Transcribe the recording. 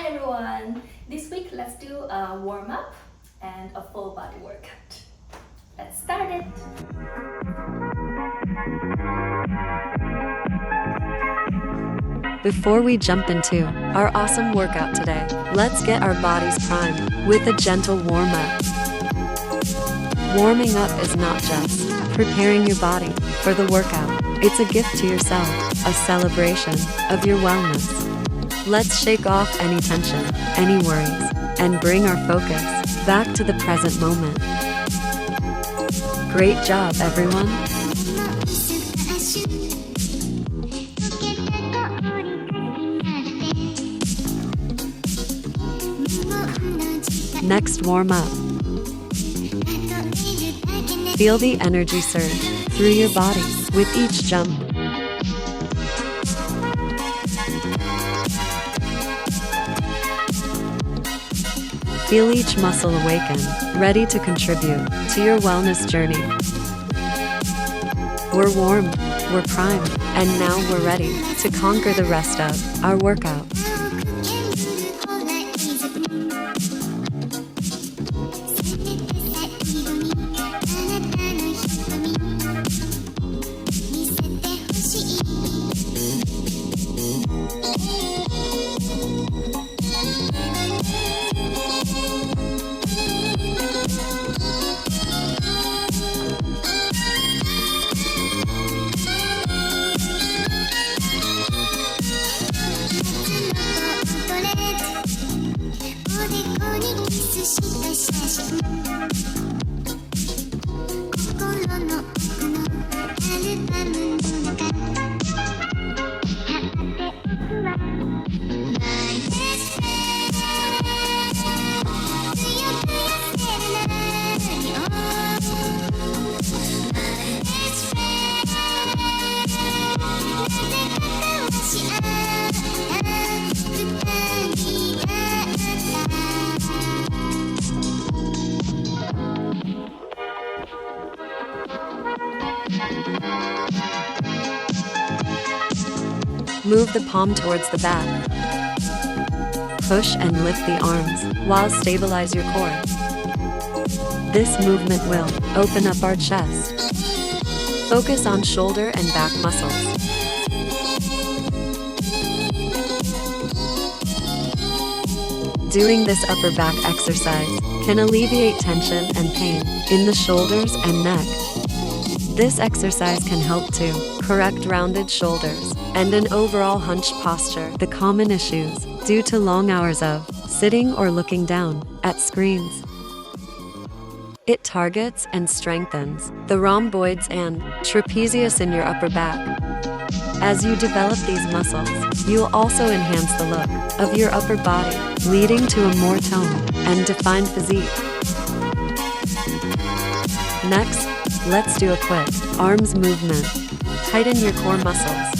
Hi everyone! This week let's do a warm-up and a full body workout. Let's start it! Before we jump into our awesome workout today, let's get our bodies primed with a gentle warm-up. Warming up is not just preparing your body for the workout. It's a gift to yourself, a celebration of your wellness. Let's shake off any tension, any worries, and bring our focus back to the present moment. Great job, everyone! Next, warm up. Feel the energy surge through your body with each jump. Feel each muscle awaken, ready to contribute to your wellness journey. We're warm, we're primed, and now we're ready to conquer the rest of our workout. Move the palm towards the back. Push and lift the arms while stabilize your core. This movement will open up our chest. Focus on shoulder and back muscles. Doing this upper back exercise can alleviate tension and pain in the shoulders and neck. This exercise can help to correct rounded shoulders and an overall hunched posture, the common issues due to long hours of sitting or looking down at screens. It targets and strengthens the rhomboids and trapezius in your upper back. As you develop these muscles, you'll also enhance the look of your upper body, leading to a more toned and defined physique. Next, let's do a quick arms movement. Tighten your core muscles.